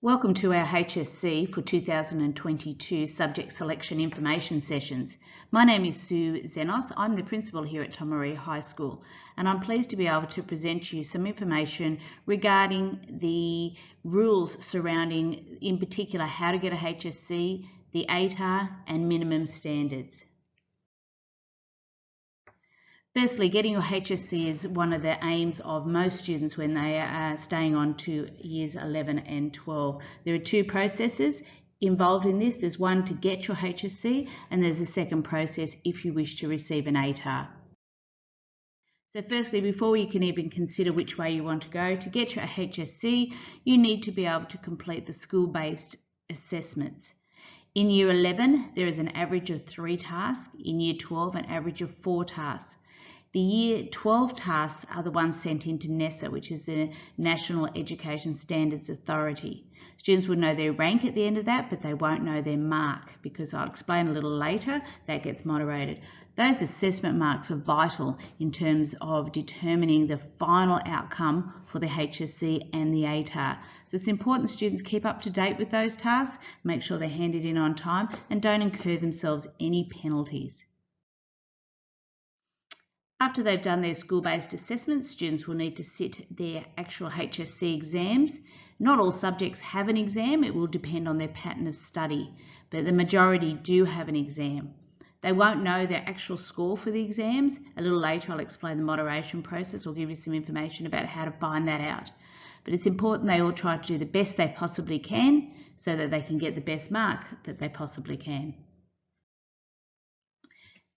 Welcome to our HSC for 2022 Subject Selection Information Sessions. My name is Sue Xenos. I'm the principal here at Tomaree High School, and I'm pleased to be able to present you some information regarding the rules surrounding, in particular, how to get a HSC, the ATAR, and minimum standards. Firstly, getting your HSC is one of the aims of most students when they are staying on to years 11 and 12. There are two processes involved in this. There's one to get your HSC, and there's a second process if you wish to receive an ATAR. So firstly, before you can even consider which way you want to go, to get your HSC, you need to be able to complete the school-based assessments. In Year 11, there is an average of 3 tasks. In Year 12, an average of 4 tasks. The Year 12 tasks are the ones sent into NESA, which is the National Education Standards Authority. Students will know their rank at the end of that, but they won't know their mark, because I'll explain a little later, that gets moderated. Those assessment marks are vital in terms of determining the final outcome for the HSC and the ATAR. So it's important students keep up to date with those tasks, make sure they're handed in on time, and don't incur themselves any penalties. After they've done their school-based assessments, students will need to sit their actual HSC exams. Not all subjects have an exam. It will depend on their pattern of study, but the majority do have an exam. They won't know their actual score for the exams. A little later I'll explain the moderation process or give you some information about how to find that out. But it's important they all try to do the best they possibly can so that they can get the best mark that they possibly can.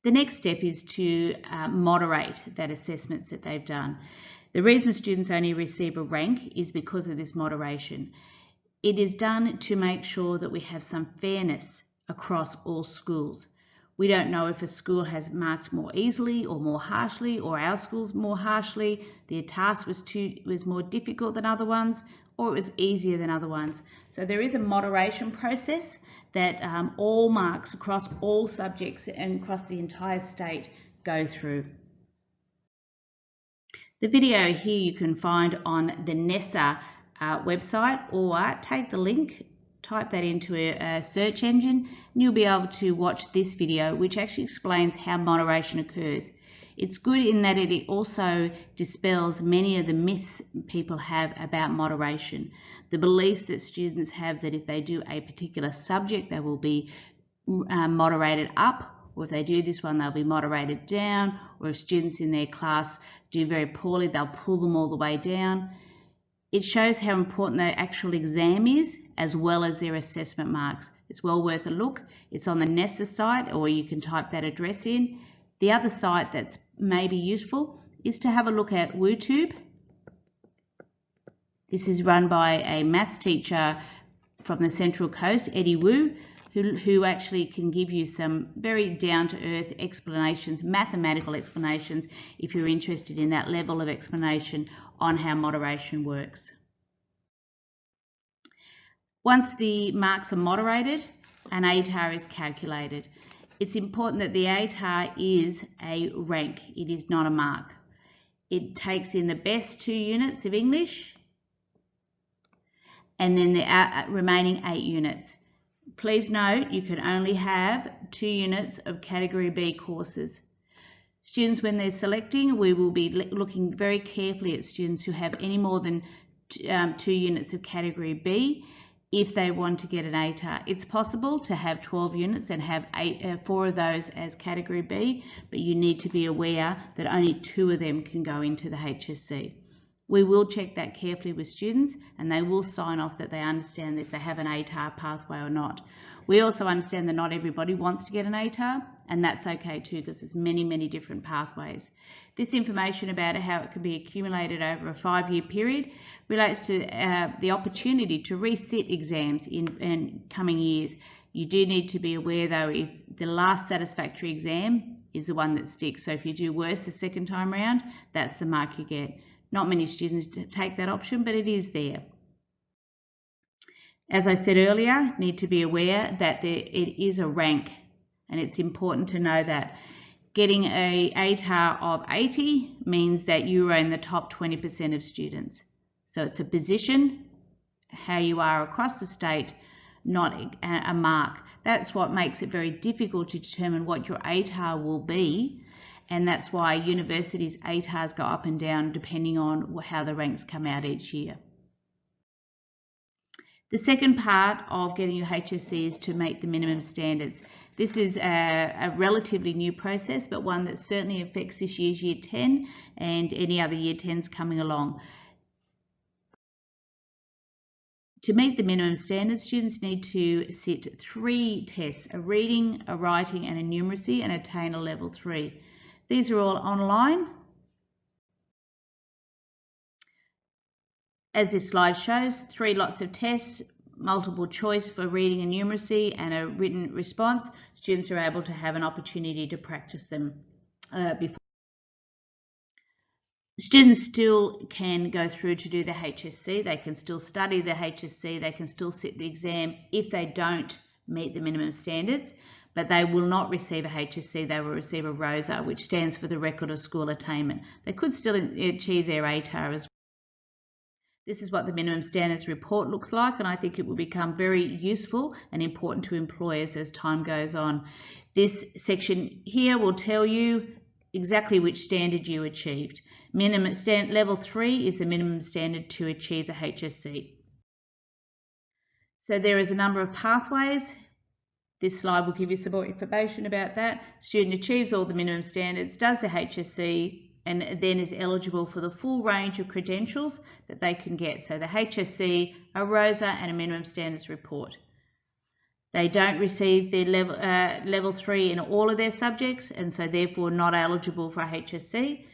The next step is to moderate that assessments that they've done. The reason students only receive a rank is because of this moderation. It is done to make sure that we have some fairness across all schools. We don't know if a school has marked more easily or more harshly, or our schools more harshly, their task was more difficult than other ones, or it was easier than other ones. So there is a moderation process that all marks across all subjects and across the entire state go through. The video here you can find on the NESA website, or take the link, type that into a search engine, and you'll be able to watch this video, which actually explains how moderation occurs. It's good in that it also dispels many of the myths people have about moderation. The beliefs that students have that if they do a particular subject, they will be moderated up, or if they do this one, they'll be moderated down, or if students in their class do very poorly, they'll pull them all the way down. It shows how important the actual exam is, as well as their assessment marks. It's well worth a look. It's on the NESA site, or you can type that address in. The other site that's maybe useful is to have a look at WooTube. This is run by a maths teacher from the Central Coast, Eddie Wu, who actually can give you some very down-to-earth explanations, mathematical explanations, if you're interested in that level of explanation on how moderation works. Once the marks are moderated, an ATAR is calculated. It's important that the ATAR is a rank. It is not a mark. It takes in the best 2 units of English and then the remaining 8 units. Please note you can only have 2 units of Category B courses. Students, when they're selecting, we will be looking very carefully at students who have any more than 2 units of Category B. If they want to get an ATAR, it's possible to have 12 units and have 4 of those as Category B, but you need to be aware that only 2 of them can go into the HSC. We will check that carefully with students, and they will sign off that they understand if they have an ATAR pathway or not. We also understand that not everybody wants to get an ATAR, and that's okay too, because there's many, many different pathways. This information about how it can be accumulated over a 5-year period relates to the opportunity to resit exams in coming years. You do need to be aware though, if the last satisfactory exam is the one that sticks. So if you do worse the second time round, that's the mark you get. Not many students take that option, but it is there. As I said earlier, need to be aware that it is a rank, and it's important to know that. Getting an ATAR of 80 means that you are in the top 20% of students. So it's a position how you are across the state, not a mark. That's what makes it very difficult to determine what your ATAR will be, and that's why universities' ATARs go up and down depending on how the ranks come out each year. The second part of getting your HSC is to meet the minimum standards. This is a relatively new process, but one that certainly affects this year's Year 10 and any other Year 10s coming along. To meet the minimum standards, students need to sit 3 tests, a reading, a writing and a numeracy, and attain a level 3. These are all online. As this slide shows, 3 lots of tests, multiple choice for reading and numeracy, and a written response. Students are able to have an opportunity to practice them before. Students still can go through to do the HSC. They can still study the HSC. They can still sit the exam if they don't meet the minimum standards, but they will not receive a HSC. They will receive a ROSA, which stands for the Record of School Attainment. They could still achieve their ATAR as well. This is what the minimum standards report looks like, and I think it will become very useful and important to employers as time goes on. This section here will tell you exactly which standard you achieved. Level 3 is the minimum standard to achieve the HSC. So there is a number of pathways. This slide will give you some more information about that. Student achieves all the minimum standards, does the HSC, and then is eligible for the full range of credentials that they can get. So the HSC, a ROSA and a minimum standards report. They don't receive their level 3 in all of their subjects, and so therefore not eligible for a HSC.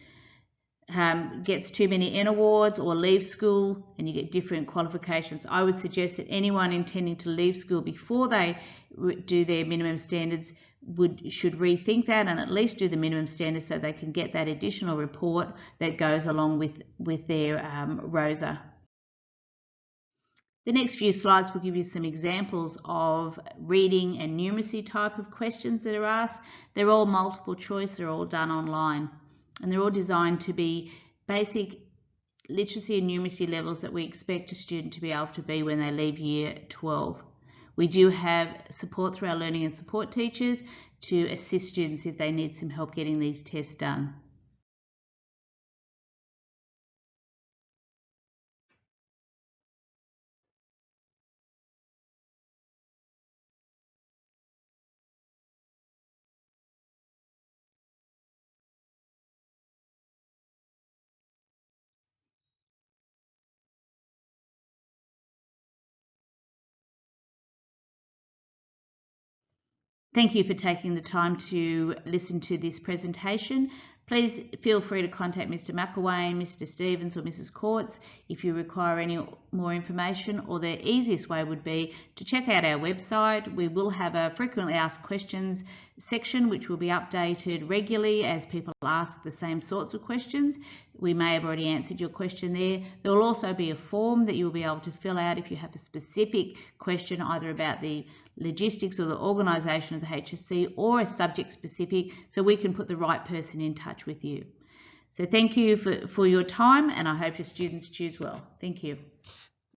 Gets too many N awards or leave school, and you get different qualifications. I would suggest that anyone intending to leave school before they do their minimum standards should rethink that and at least do the minimum standards so they can get that additional report that goes along with their ROSA. The next few slides will give you some examples of reading and numeracy type of questions that are asked. They're all multiple choice, they're all done online, and they're all designed to be basic literacy and numeracy levels that we expect a student to be able to be when they leave Year 12. We do have support through our learning and support teachers to assist students if they need some help getting these tests done. Thank you for taking the time to listen to this presentation. Please feel free to contact Mr. McElwain, Mr. Stevens or Mrs. Courts if you require any more information, or the easiest way would be to check out our website. We will have a frequently asked questions section which will be updated regularly as people ask the same sorts of questions. We may have already answered your question there. There will also be a form that you will be able to fill out if you have a specific question either about the logistics or the organisation of the HSC or a subject specific, so we can put the right person in touch with you. So thank you for your time, and I hope your students choose well. Thank you.